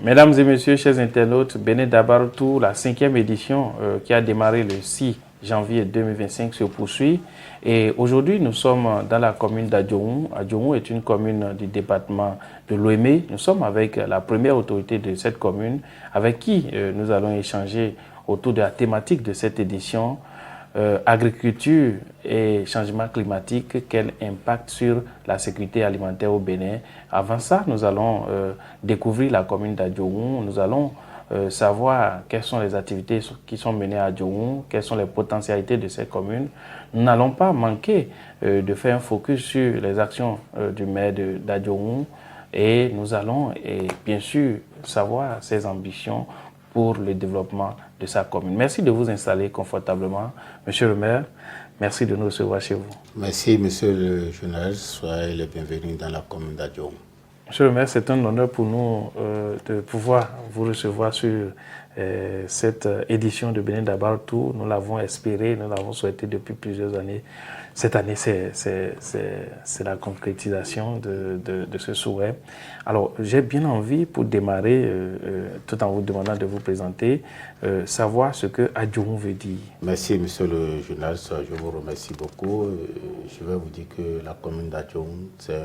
Mesdames et messieurs, chers internautes, Bénin Dabartou, la 5e édition qui a démarré le 6 janvier 2025 se poursuit. Et aujourd'hui, nous sommes dans la commune d'Adjoum. Adjoum est une commune du département de l'Ouémé. Nous sommes avec la première autorité de cette commune, avec qui nous allons échanger autour de la thématique de cette édition. Agriculture et changement climatique, quel impact sur la sécurité alimentaire au Bénin. Avant ça, nous allons découvrir la commune d'Adjoum. Nous allons savoir quelles sont les activités qui sont menées à Adjoum, quelles sont les potentialités de cette commune. Nous n'allons pas manquer de faire un focus sur les actions du maire d'Adjoum et nous allons bien sûr savoir ses ambitions pour le développement de sa commune. Merci de vous installer confortablement. Monsieur le maire, merci de nous recevoir chez vous. Merci, monsieur le journaliste. Soyez le bienvenu dans la commune d'Adjoum. Monsieur le maire, c'est un honneur pour nous de pouvoir vous recevoir sur cette édition de Bénin Dabartou. Nous l'avons espéré, nous l'avons souhaité depuis plusieurs années. Cette année, c'est la concrétisation de ce souhait. Alors, j'ai bien envie, pour démarrer, tout en vous demandant de vous présenter, savoir ce que Adjoum veut dire. Merci, monsieur le journaliste. Je vous remercie beaucoup. Je vais vous dire que la commune d'Adjoum, c'est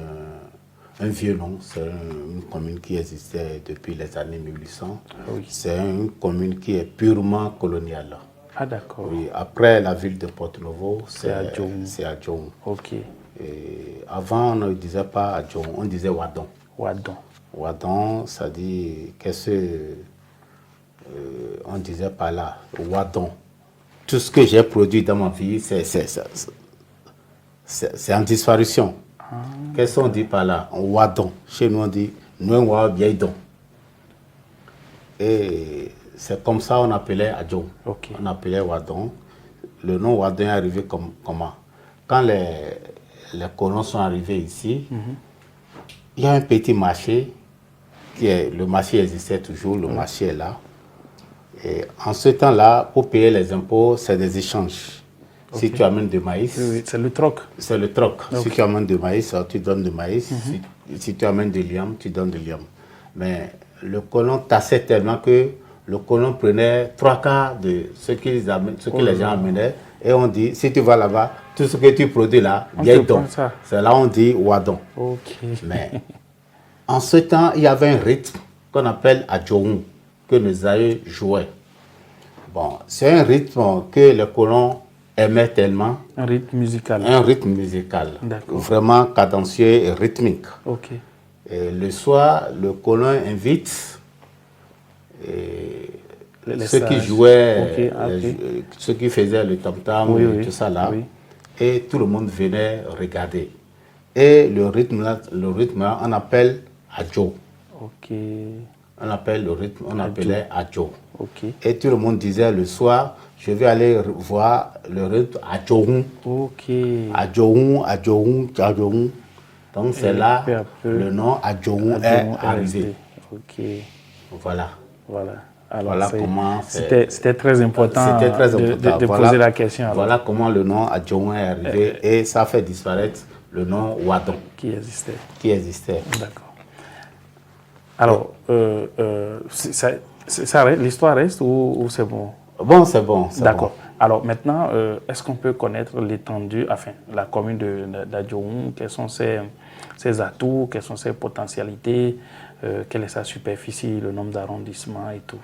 un vieux nom. C'est une commune qui existait depuis les années 1800. Oui. C'est une commune qui est purement coloniale. Ah d'accord. Oui, après la ville de Porto-Novo, c'est Adjoum. Ok. Et avant, on ne disait pas Adjoum, on disait Wadon. Wadon. Wadon, ça dit, qu'est-ce on disait par là, Wadon. Tout ce que j'ai produit dans ma vie, c'est en disparition. Ah, qu'est-ce qu'on dit par là? Wadon. Chez nous, on dit Nouenwa Biaïdon. Et c'est comme ça qu'on appelait Adjoum. Okay. On appelait Wadon. Le nom Wadon est arrivé comment? Quand les colons sont arrivés ici, il y a un petit marché, le marché existait toujours, le marché est là. Et en ce temps-là, pour payer les impôts, c'est des échanges. Okay. Si tu amènes du maïs... Oui, c'est le troc. C'est le troc. Okay. Si tu amènes du maïs, tu donnes du maïs. Si tu amènes du liam, tu donnes du liam. Mais le colon tassait tellement que le colon prenait 3/4 de ce que les gens amenaient. Et on dit, si tu vas là-bas, tout ce que tu produis là, bien donc. C'est là on dit Wadon. Okay. Mais en ce temps, il y avait un rythme qu'on appelle Adjoum, que nos aïeux jouaient. Bon, c'est un rythme que les colons aimaient tellement. Un rythme musical. Un rythme musical. Vraiment cadencieux et rythmique. Okay. Et le soir, le colon invite ceux qui jouaient, ceux qui faisaient le tam-tam, tout ça là, et tout le monde venait regarder. Et le rythme là, on appelle Adjo. On appelle le rythme, on appelait Adjo. Et tout le monde disait le soir, je vais aller voir le rythme Adjoum. Adjoum, Adjoum, Adjoum. Donc c'est là le nom Adjoum est arrivé. Voilà. Alors, voilà comment c'était très important, de poser la question. Alors. Voilà comment le nom Adjoum est arrivé et ça fait disparaître le nom Wadon. Qui existait. D'accord. Alors, l'histoire reste ou c'est bon? Bon, c'est bon. D'accord. Bon. Alors maintenant, est-ce qu'on peut connaître l'étendue, enfin, la commune d'Adjoum, quels sont ses atouts, quelles sont ses potentialités, quelle est sa superficie, le nombre d'arrondissements et tout?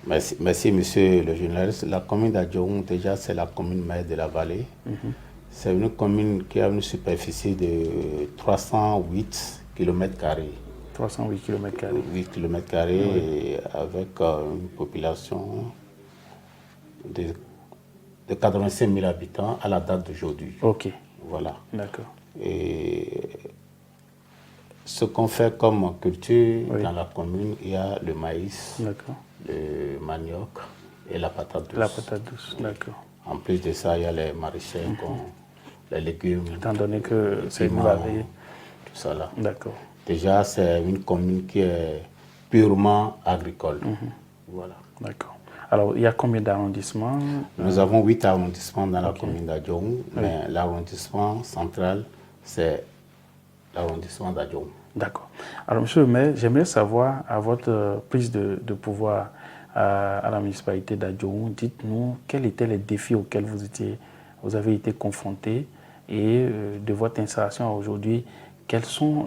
Merci, monsieur le journaliste. La commune d'Adjoum, déjà, c'est la commune mère de la vallée. C'est une commune qui a une superficie de 308 km². 308 km². 8 km² avec une population de 85 000 habitants à la date d'aujourd'hui. Ok. Voilà. D'accord. Et ce qu'on fait comme culture dans la commune, il y a le maïs, le manioc et la patate douce. La patate douce, d'accord. En plus de ça, il y a les maraîchers, les légumes. Étant donné que c'est une vallée. Tout ça là. D'accord. Déjà, c'est une commune qui est purement agricole. Voilà. D'accord. Alors, il y a combien d'arrondissements? Nous avons 8 arrondissements dans la commune d'Adjoum, mais l'arrondissement central, c'est l'arrondissement d'Adjoum. D'accord. Alors, monsieur le maire, j'aimerais savoir, à votre prise de pouvoir à la municipalité d'Adjohou, dites-nous quels étaient les défis auxquels vous avez été confrontés et de votre installation à aujourd'hui, quels sont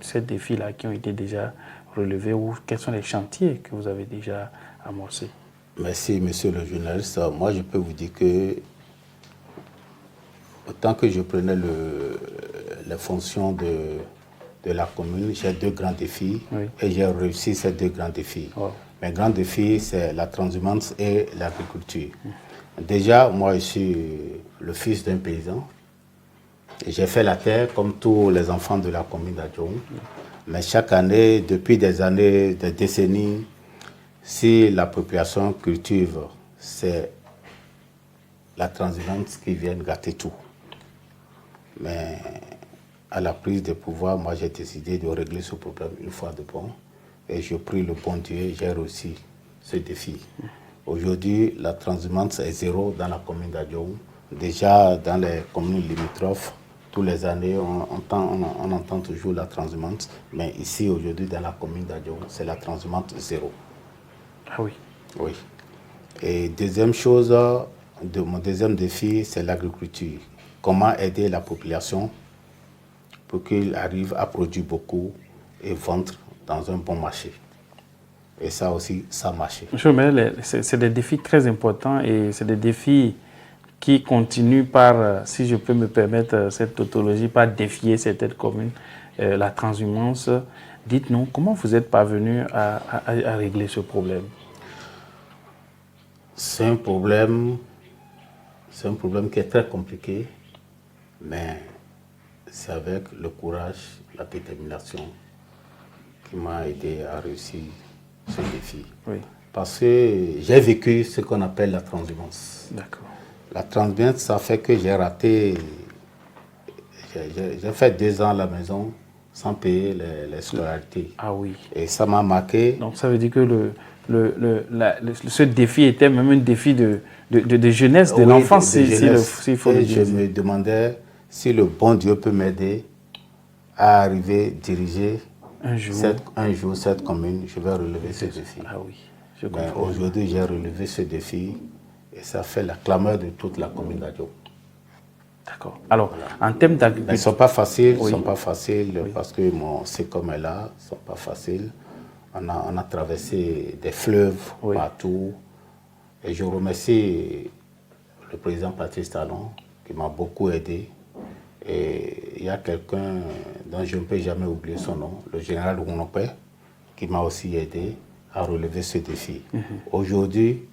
ces défis-là qui ont été déjà relevés ou quels sont les chantiers que vous avez déjà amorcés? Merci, monsieur le journaliste. Moi, je peux vous dire que autant que je prenais les fonctions de la commune, j'ai 2 grands défis et j'ai réussi ces 2 grands défis. Oh. Mes grands défis, c'est la transhumance et l'agriculture. Déjà, moi, je suis le fils d'un paysan. J'ai fait la terre comme tous les enfants de la commune d'Adjohou. Mais chaque année, depuis des années, des décennies, si la population cultive, c'est la transhumance qui vient gâter tout. Mais à la prise de pouvoir, moi j'ai décidé de régler ce problème une fois de bon. Et je prie le bon Dieu, j'ai réussi ce défi. Aujourd'hui, la transhumance est 0 dans la commune d'Adjohou. Déjà dans les communes limitrophes, tous les années, on entend toujours la transhumance. Mais ici, aujourd'hui, dans la commune d'Adjohou, c'est la transhumance 0. Ah oui. Oui. Et deuxième chose, mon deuxième défi, c'est l'agriculture. Comment aider la population pour qu'il arrive à produire beaucoup et vendre dans un bon marché. Et ça aussi, ça a marché. Monsieur le maire, c'est des défis très importants et c'est des défis qui continuent par, si je peux me permettre cette tautologie, par défier certaines communes, la transhumance. Dites-nous, comment vous êtes parvenu à régler ce problème? C'est un problème qui est très compliqué, mais c'est avec le courage, la détermination qui m'a aidé à réussir ce défi. Oui. Parce que j'ai vécu ce qu'on appelle la transhumance. D'accord. La transhumance, ça fait que j'ai raté, j'ai fait 2 ans à la maison sans payer les scolarités. Ah oui. Et ça m'a marqué. Donc ça veut dire que ce défi était même un défi de jeunesse, de l'enfance, s'il faut le dire. Je me demandais si le bon Dieu peut m'aider à arriver à diriger un jour cette commune. Je vais relever ce défi. Ah oui, je comprends. Aujourd'hui, j'ai relevé ce défi et ça fait la clameur de toute la commune d'Adjohou. D'accord. Alors, en termes d'agriculture... Ils ne sont pas faciles, parce que mon SECOM est là, ils ne sont pas faciles. On a traversé des fleuves partout. Et je remercie le président Patrice Talon qui m'a beaucoup aidé. Et il y a quelqu'un dont je ne peux jamais oublier son nom, le général Rounopé, qui m'a aussi aidé à relever ce défi. Aujourd'hui,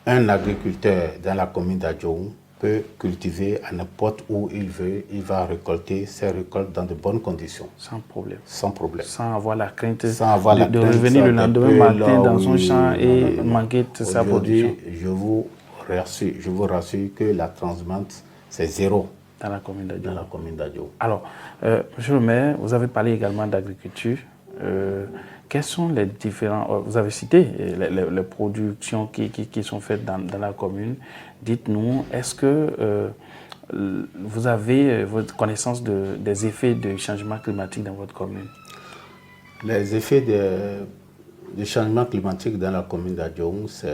un agriculteur dans la commune d'Adjohou peut cultiver à n'importe où il veut, il va récolter ses récoltes dans de bonnes conditions. Sans problème. Sans problème. Sans avoir la crainte de revenir le lendemain matin dans son champ et manquer de sa production. Je vous rassure que la transhumance, c'est 0 dans la commune d'Adjohou. Alors, monsieur le maire, vous avez parlé également d'agriculture. Quels sont les différents... vous avez cité les productions qui sont faites dans la commune. Dites-nous, est-ce que vous avez votre connaissance des effets du changement climatique dans votre commune? Les effets du changement climatique dans la commune d'Adjohou, ce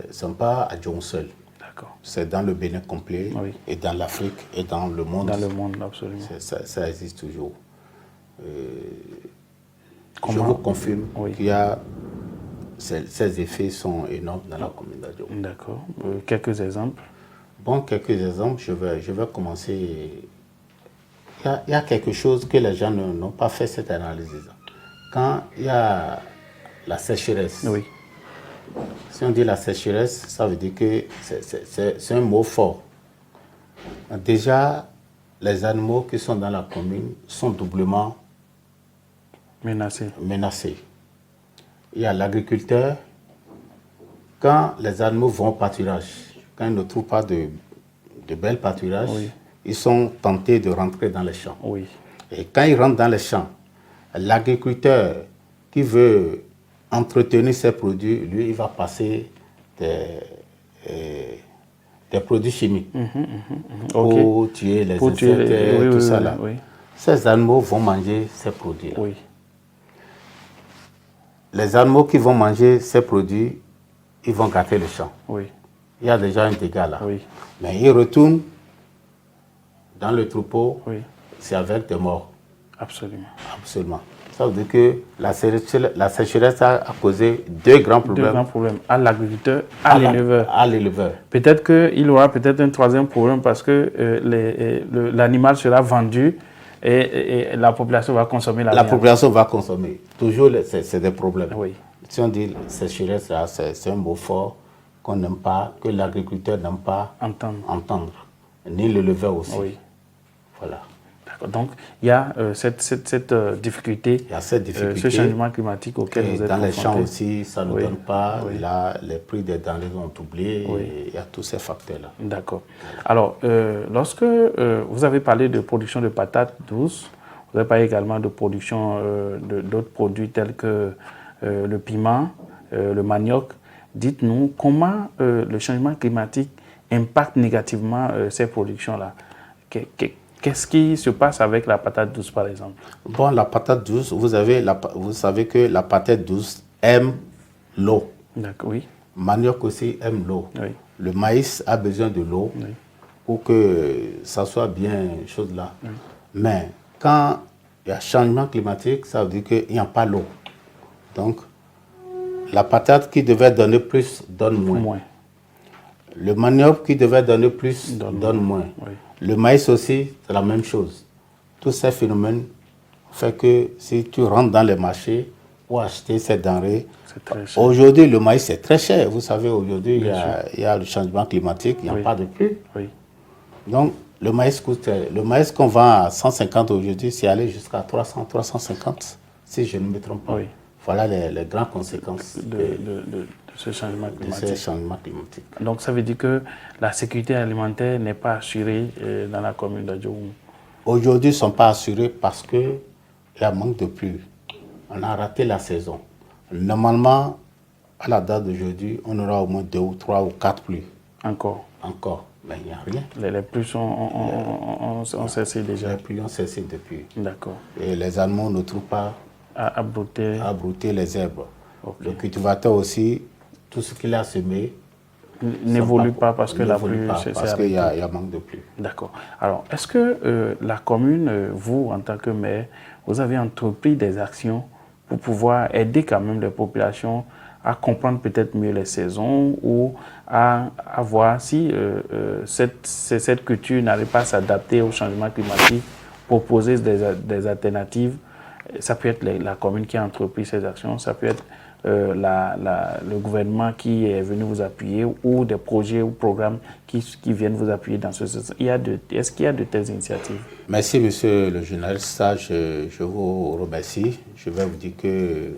ne sont pas Adjohou seul. D'accord. C'est dans le Bénin complet, et dans l'Afrique, et dans le monde. Dans le monde, absolument. Ça existe toujours. Je vous confirme qu'il y a... Ces effets sont énormes dans la commune d'Adjohou. D'accord. Quelques exemples? Bon, quelques exemples. Je vais commencer. Il y a quelque chose que les gens n'ont pas fait cette analyse. Quand il y a la sécheresse, si on dit la sécheresse, ça veut dire que c'est un mot fort. Déjà, les animaux qui sont dans la commune sont doublement menacés. Il y a l'agriculteur. Quand les animaux vont au pâturage, quand ils ne trouvent pas de bel pâturage, ils sont tentés de rentrer dans les champs. Et quand ils rentrent dans les champs, l'agriculteur qui veut entretenir ses produits, lui, il va passer des produits chimiques pour tuer les insectes, tout ça là. ces animaux vont manger ces produits-là. Oui. Les animaux qui vont manger ces produits, ils vont gâter le champ. Oui. Il y a déjà un dégât là. Oui. Mais ils retournent dans le troupeau, oui. C'est avec des morts. Absolument. Absolument. Ça veut dire que la sécheresse a causé deux grands problèmes. Deux grands problèmes, à l'agriculteur, à l'éleveur. À l'éleveur. Peut-être qu'il aura peut-être un troisième problème parce que l'animal sera vendu et la population va consommer la viande. La population va consommer. Toujours, c'est des problèmes. Oui. Si on dit sécheresse, c'est un mot fort qu'on n'aime pas, que l'agriculteur n'aime pas entendre. Ni l'éleveur aussi. Oui. Voilà. Donc, il y a cette difficulté, ce changement climatique auquel vous êtes confrontés. Dans les champs aussi, ça ne donne pas. Oui. Là, les prix des denrées ont doublé. Oui. Et il y a tous ces facteurs-là. D'accord. Alors, lorsque vous avez parlé de production de patates douces, vous avez parlé également de production d'autres produits tels que le piment, le manioc. Dites-nous comment le changement climatique impacte négativement ces productions-là. Qu'est-ce qui se passe avec la patate douce, par exemple? Bon, la patate douce, vous savez que la patate douce aime l'eau. D'accord, oui. Manioc aussi aime l'eau. Oui. Le maïs a besoin de l'eau pour que ça soit bien, chose là. Oui. Mais quand il y a changement climatique, ça veut dire qu'il n'y a pas l'eau. Donc, la patate qui devait donner plus, donne moins. Le manioc qui devait donner plus, donne moins. Oui. Le maïs aussi, c'est la même chose. Tous ces phénomènes font que si tu rentres dans les marchés pour acheter ces denrées, aujourd'hui le maïs est très cher. Vous savez, aujourd'hui il y a le changement climatique, il n'y a pas de pluie. Oui. Donc le maïs coûte cher. Le maïs qu'on vend à 150 aujourd'hui, c'est allé jusqu'à 300, 350, si je ne me trompe pas. Oui. Voilà les grandes conséquences de ce changement climatique. Donc ça veut dire que la sécurité alimentaire n'est pas assurée dans la commune d'Adjoum. Aujourd'hui, ils ne sont pas assurés parce qu'il y a manque de pluie. On a raté la saison. Normalement, à la date d'aujourd'hui, on aura au moins 2 ou 3 ou 4 pluies. Encore. Mais il n'y a rien. Les pluies ont cessé déjà. Les pluies ont cessé depuis. D'accord. Et les animaux ne trouvent pas à brouter les herbes. Okay. Le cultivateur aussi, tout ce qu'il a semé n'évolue pas parce que la pluie parce qu'il y a manque de pluie. D'accord. Alors, est-ce que la commune, vous, en tant que maire, vous avez entrepris des actions pour pouvoir aider quand même les populations à comprendre peut-être mieux les saisons ou à voir si cette culture n'arrive pas à s'adapter au changement climatique, proposer des alternatives? Ça peut être la commune qui a entrepris ces actions, ça peut être le gouvernement qui est venu vous appuyer ou des projets ou programmes qui viennent vous appuyer dans ce sens. Est-ce qu'il y a de telles initiatives? Merci, monsieur le journaliste. Ça, je vous remercie. Je vais vous dire qu'il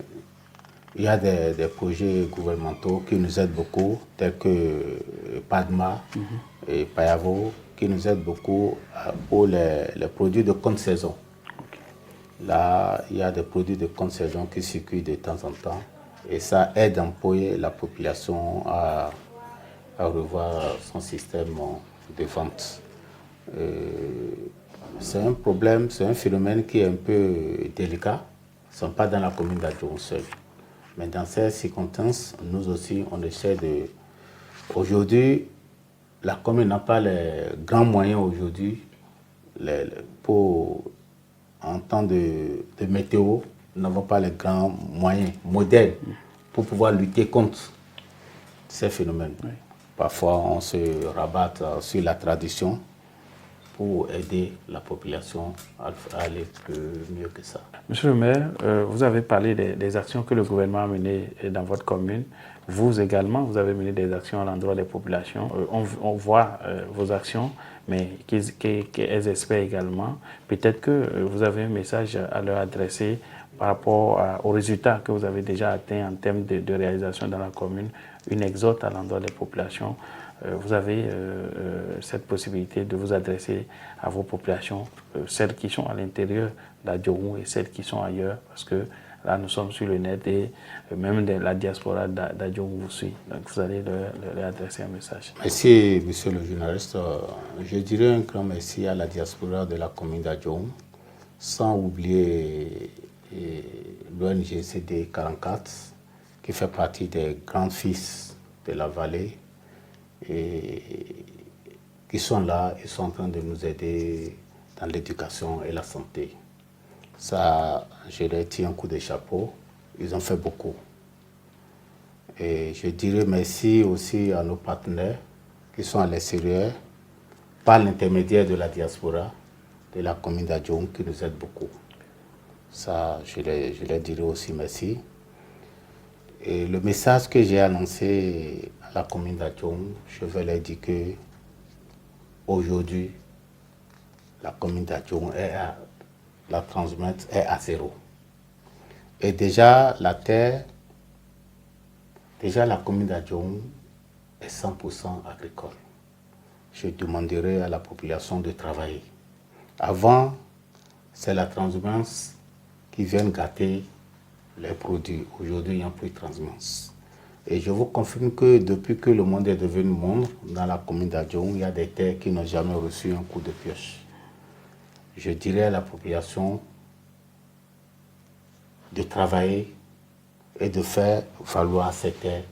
y a des projets gouvernementaux qui nous aident beaucoup, tels que PADMA et Payavo, qui nous aident beaucoup pour les produits de contre-saison. Là, il y a des produits de contre-saison qui circulent de temps en temps. Et ça aide un peu la population à revoir son système de vente. C'est un problème, c'est un phénomène qui est un peu délicat. Ils ne sont pas dans la commune d'Adjoum seul. Mais dans ces circonstances, nous aussi, on essaie de... Aujourd'hui, la commune n'a pas les grands moyens aujourd'hui pour... En temps de météo, nous n'avons pas les grands moyens modernes pour pouvoir lutter contre ces phénomènes. Oui. Parfois, on se rabatte sur la tradition pour aider la population à aller mieux que ça. Monsieur le maire, vous avez parlé des actions que le gouvernement a menées dans votre commune. Vous également, vous avez mené des actions à l'endroit des populations. On voit vos actions, mais qu'elles espèrent également. Peut-être que vous avez un message à leur adresser par rapport aux résultats que vous avez déjà atteints en termes de réalisation dans la commune, une exhorte à l'endroit des populations. Vous avez cette possibilité de vous adresser à vos populations, celles qui sont à l'intérieur d'Adjoum et celles qui sont ailleurs, parce que là, nous sommes sur le net et même la diaspora d'Adjoum vous suit. Donc, vous allez leur adresser un message. Merci, monsieur le journaliste. Je dirais un grand merci à la diaspora de la commune d'Adjoum. sans oublier l'ONG CD 44, qui fait partie des grands fils de la vallée, et qui sont là et sont en train de nous aider dans l'éducation et la santé. Ça, je leur tire un coup de chapeau. Ils ont fait beaucoup. Et je dirais merci aussi à nos partenaires qui sont à l'extérieur, par l'intermédiaire de la diaspora, de la commune d'Adjoum, qui nous aide beaucoup. Ça, je leur dirais aussi merci. Et le message que j'ai annoncé à la commune d'Adjoum, je vais leur dire que aujourd'hui, la commune d'Adjoum la transhumance est à zéro. Et déjà, la commune d'Adjoum est 100% agricole. Je demanderai à la population de travailler. Avant, c'est la transhumance qui vient gâter les produits. Aujourd'hui, il n'y a plus de transhumance. Et je vous confirme que depuis que le monde est devenu monde, dans la commune d'Adjoum, il y a des terres qui n'ont jamais reçu un coup de pioche. Je dirais à la population de travailler et de faire valoir ces terres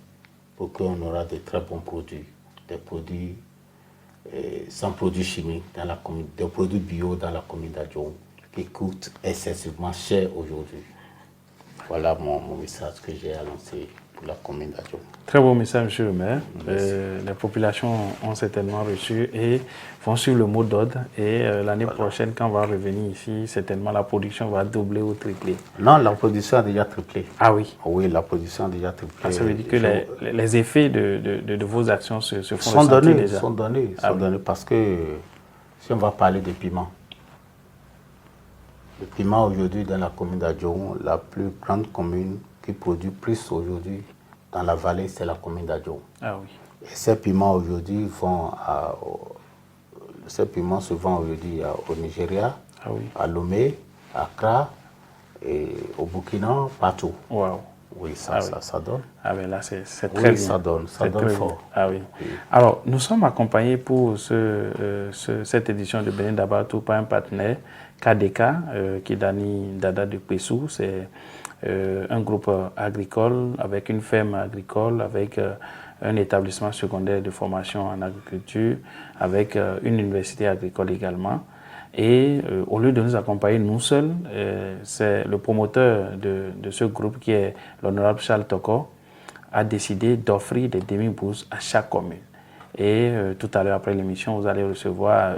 pour qu'on aura de très bons produits, des produits sans produits chimiques dans la commune, des produits bio dans la commune d'Adjoum qui coûtent excessivement cher aujourd'hui. Voilà mon message que j'ai annoncé pour la commune d'Adjoum. Très beau message, monsieur le maire. Les populations ont certainement reçu et vont suivre le mot d'ordre. Et l'année prochaine, quand on va revenir ici, certainement la production va doubler ou tripler. Non, la production a déjà triplé. Ah oui? Oui, la production a déjà triplé. Ça veut dire que les effets de vos actions se font ressentir déjà. Sont donnés parce que si on va parler de piment, le piment aujourd'hui dans la commune d'Adjoum, la plus grande commune qui produit plus aujourd'hui dans la vallée, c'est la commune d'Adjoum. Ah oui. Et ces piments aujourd'hui se vendent aujourd'hui au Nigeria, à Lomé, à Accra, et au Burkina, partout. Wow. Oui, ça donne. Ah ben là, c'est très bien. Ça donne fort. Ah oui. Alors, nous sommes accompagnés pour cette édition de Bénin Dabatou par un partenaire, KDK, qui est Dani Dada de Pessou. C'est un groupe agricole avec une ferme agricole, avec un établissement secondaire de formation en agriculture, avec une université agricole également. Et au lieu de nous accompagner nous seuls, c'est le promoteur de ce groupe qui est l'honorable Charles Toko a décidé d'offrir des demi-bourses à chaque commune. Et tout à l'heure après l'émission, vous allez recevoir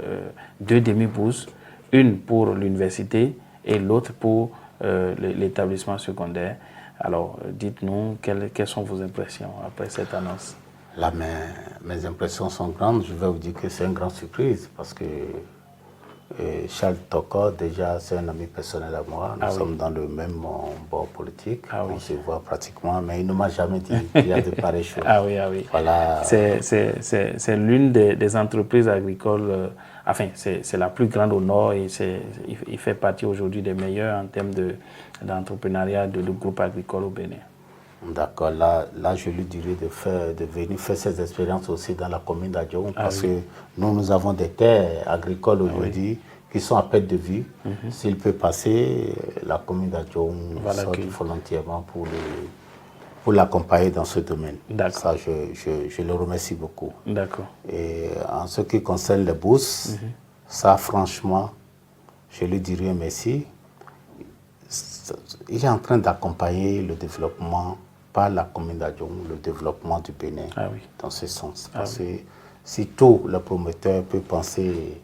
2 demi-bourses, une pour l'université et l'autre pour l'établissement secondaire. Alors dites-nous quelles sont vos impressions après cette annonce. Là, mes impressions sont grandes. Je vais vous dire que c'est une grande surprise parce que Charles Toko, déjà, c'est un ami personnel à moi. Nous sommes dans le même bord politique. On se voit pratiquement, mais il ne m'a jamais dit qu'il y a de pareilles choses. Ah oui. Voilà. C'est l'une des entreprises agricoles, enfin, c'est la plus grande au nord et il fait partie aujourd'hui des meilleurs en termes d'entrepreneuriat de groupe agricole au Bénin. D'accord, là je lui dirais de venir faire ses expériences aussi dans la commune d'Adjoum parce que nous avons des terres agricoles aujourd'hui qui sont à perte de vue. S'il peut passer, la commune d'Adjoum sort volontairement pour l'accompagner dans ce domaine. Ça, je le remercie beaucoup. D'accord. Et en ce qui concerne les bourses, ça franchement, je lui dirais merci. Il est en train d'accompagner le développement par la commune d'Adjoum, le développement du Bénin dans ce sens. Parce que si tout le promoteur peut penser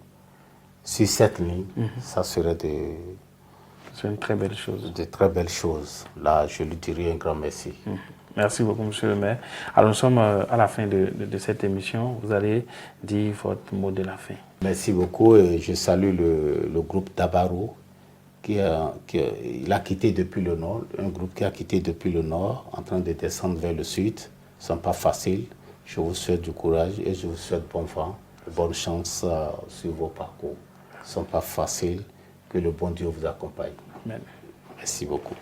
sur cette ligne, ça serait une très belle chose. De très belles choses. Là, je lui dirais un grand merci. Merci beaucoup, monsieur le maire. Alors, nous sommes à la fin de cette émission. Vous allez dire votre mot de la fin. Merci beaucoup et je salue le groupe Dabarou. Il a quitté depuis le nord, un groupe qui a quitté depuis le nord, en train de descendre vers le sud. Ce n'est pas facile. Je vous souhaite du courage et je vous souhaite bon vent, bonne chance sur vos parcours. Ce n'est pas facile. Que le bon Dieu vous accompagne. Amen. Merci beaucoup.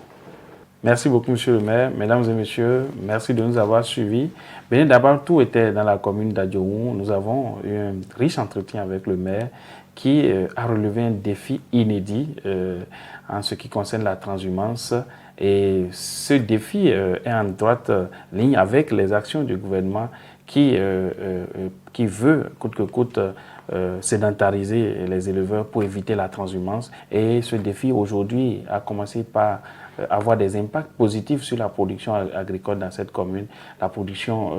Merci beaucoup, monsieur le maire. Mesdames et messieurs, merci de nous avoir suivis. Bénin Dabartou était dans la commune d'Adjohou. Nous avons eu un riche entretien avec le maire qui a relevé un défi inédit en ce qui concerne la transhumance. Et ce défi est en droite ligne avec les actions du gouvernement qui veut, coûte que coûte, sédentariser les éleveurs pour éviter la transhumance. Et ce défi, aujourd'hui, a commencé par avoir des impacts positifs sur la production agricole dans cette commune. La production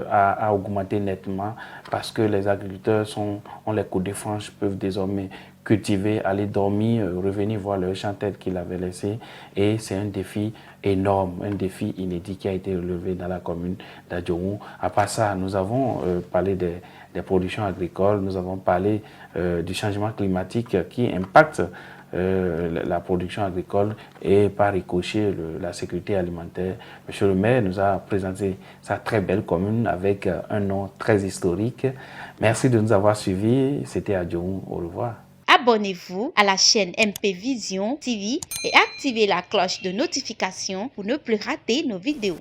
a augmenté nettement parce que les agriculteurs ont les coups de franche, peuvent désormais cultiver, aller dormir, revenir voir leur champ tête qu'ils avaient laissé. Et c'est un défi énorme, un défi inédit qui a été relevé dans la commune d'Adjohou. À part ça, nous avons parlé des productions agricoles, nous avons parlé du changement climatique qui impacte la production agricole et par ricochet la sécurité alimentaire. Monsieur le maire nous a présenté sa très belle commune avec un nom très historique. Merci de nous avoir suivis. C'était Adjohou. Au revoir. Abonnez-vous à la chaîne MP Vision TV et activez la cloche de notification pour ne plus rater nos vidéos.